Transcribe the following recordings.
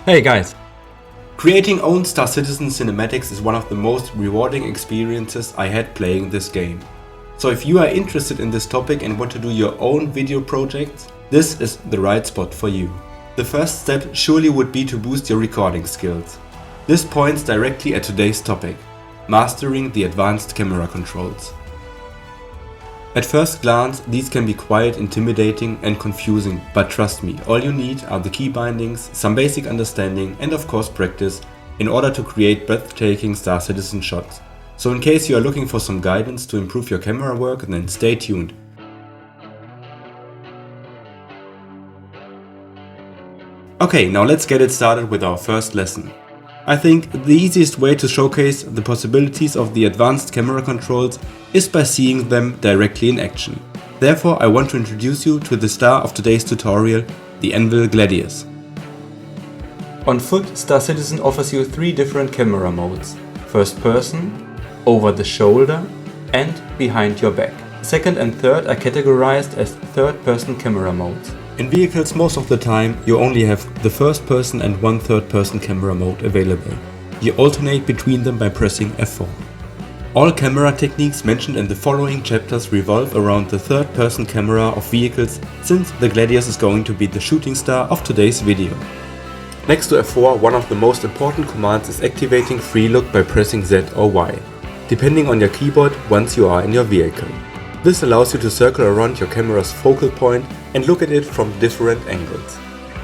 Hey guys! Creating own Star Citizen cinematics is one of the most rewarding experiences I had playing this game. So if you are interested in this topic and want to do your own video projects, this is the right spot for you. The first step surely would be to boost your recording skills. This points directly at today's topic, mastering the advanced camera controls. At first glance, these can be quite intimidating and confusing, but trust me, all you need are the key bindings, some basic understanding and of course practice in order to create breathtaking Star Citizen shots. So in case you are looking for some guidance to improve your camera work, then stay tuned. Okay, now let's get it started with our first lesson. I think the easiest way to showcase the possibilities of the advanced camera controls is by seeing them directly in action. Therefore, I want to introduce you to the star of today's tutorial, the Anvil Gladius. On foot, Star Citizen offers you three different camera modes: first person, over the shoulder and behind your back. Second and third are categorized as third person camera modes. In vehicles, most of the time, you only have the first person and one third person camera mode available. You alternate between them by pressing F4. All camera techniques mentioned in the following chapters revolve around the third person camera of vehicles, since the Gladius is going to be the shooting star of today's video. Next to F4, one of the most important commands is activating free look by pressing Z or Y, depending on your keyboard once you are in your vehicle. This allows you to circle around your camera's focal point and look at it from different angles.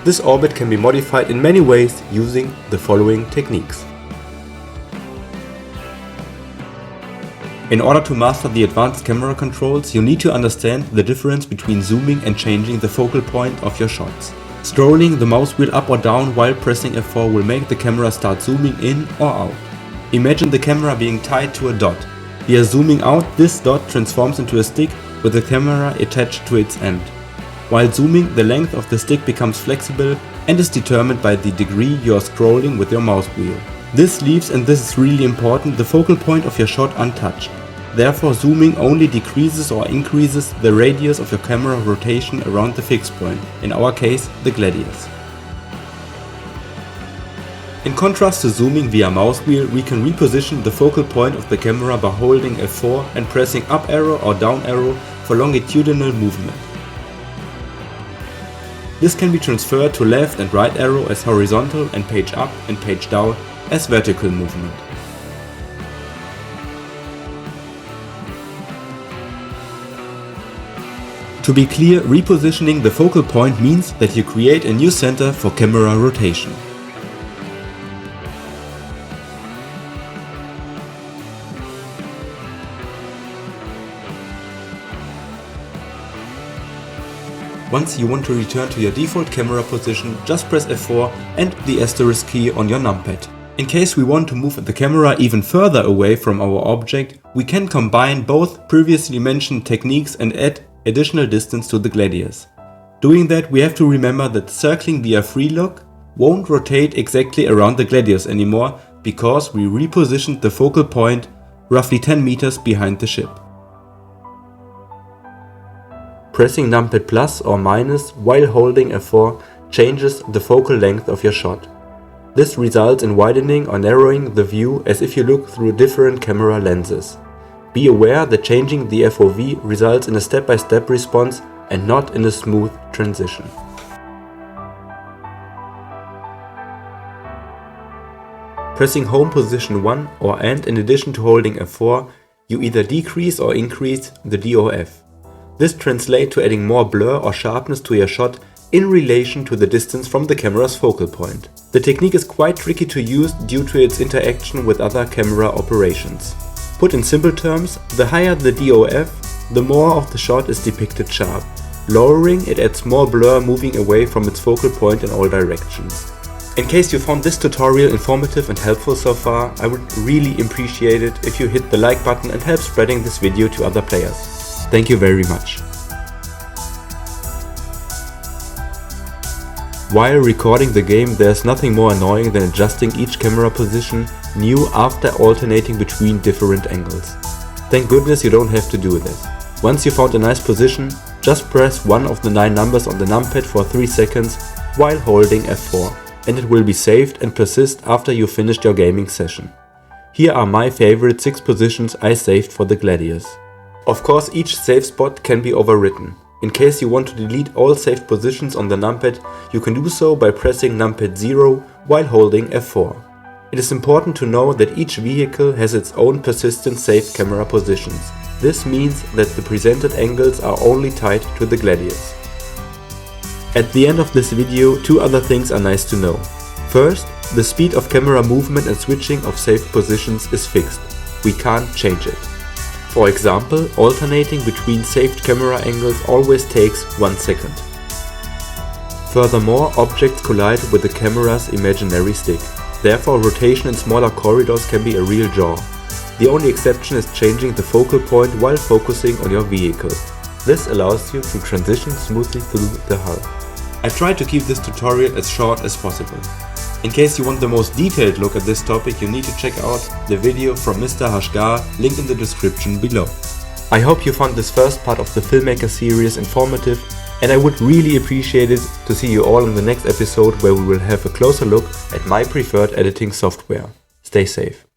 This orbit can be modified in many ways using the following techniques. In order to master the advanced camera controls, you need to understand the difference between zooming and changing the focal point of your shots. Scrolling the mouse wheel up or down while pressing F4 will make the camera start zooming in or out. Imagine the camera being tied to a dot. Via zooming out, this dot transforms into a stick with the camera attached to its end. While zooming, the length of the stick becomes flexible and is determined by the degree you are scrolling with your mouse wheel. This leaves, and this is really important, the focal point of your shot untouched. Therefore, zooming only decreases or increases the radius of your camera rotation around the fixed point, in our case, the Gladius. In contrast to zooming via mouse wheel, we can reposition the focal point of the camera by holding F4 and pressing up arrow or down arrow for longitudinal movement. This can be transferred to left and right arrow as horizontal and page up and page down as vertical movement. To be clear, repositioning the focal point means that you create a new center for camera rotation. Once you want to return to your default camera position, just press F4 and the asterisk key on your numpad. In case we want to move the camera even further away from our object, we can combine both previously mentioned techniques and add additional distance to the Gladius. Doing that, we have to remember that circling via free look won't rotate exactly around the Gladius anymore, because we repositioned the focal point roughly 10 meters behind the ship. Pressing numpad plus or minus while holding F4 changes the focal length of your shot. This results in widening or narrowing the view as if you look through different camera lenses. Be aware that changing the FOV results in a step-by-step response and not in a smooth transition. Pressing home position 1 or and in addition to holding F4, you either decrease or increase the DOF. This translates to adding more blur or sharpness to your shot in relation to the distance from the camera's focal point. The technique is quite tricky to use due to its interaction with other camera operations. Put in simple terms, the higher the DOF, the more of the shot is depicted sharp. Lowering it adds more blur, moving away from its focal point in all directions. In case you found this tutorial informative and helpful so far, I would really appreciate it if you hit the like button and help spreading this video to other players. Thank you very much. While recording the game, there's nothing more annoying than adjusting each camera position new after alternating between different angles. Thank goodness you don't have to do this. Once you found a nice position, just press one of the 9 numbers on the numpad for 3 seconds while holding F4 and it will be saved and persist after you finished your gaming session. Here are my favorite 6 positions I saved for the gladius. Of course, each save spot can be overwritten. In case you want to delete all saved positions on the numpad, you can do so by pressing numpad 0 while holding F4. It is important to know that each vehicle has its own persistent saved camera positions. This means that the presented angles are only tied to the gladius. At the end of this video, 2 other things are nice to know. First, the speed of camera movement and switching of saved positions is fixed. We can't change it. For example, alternating between saved camera angles always takes 1 second. Furthermore, objects collide with the camera's imaginary stick. Therefore, rotation in smaller corridors can be a real jaw. The only exception is changing the focal point while focusing on your vehicle. This allows you to transition smoothly through the hull. I tried to keep this tutorial as short as possible. In case you want the most detailed look at this topic, you need to check out the video from Mr. Hasgaha, linked in the description below. I hope you found this first part of the Filmmaker series informative, and I would really appreciate it to see you all in the next episode where we will have a closer look at my preferred editing software. Stay safe.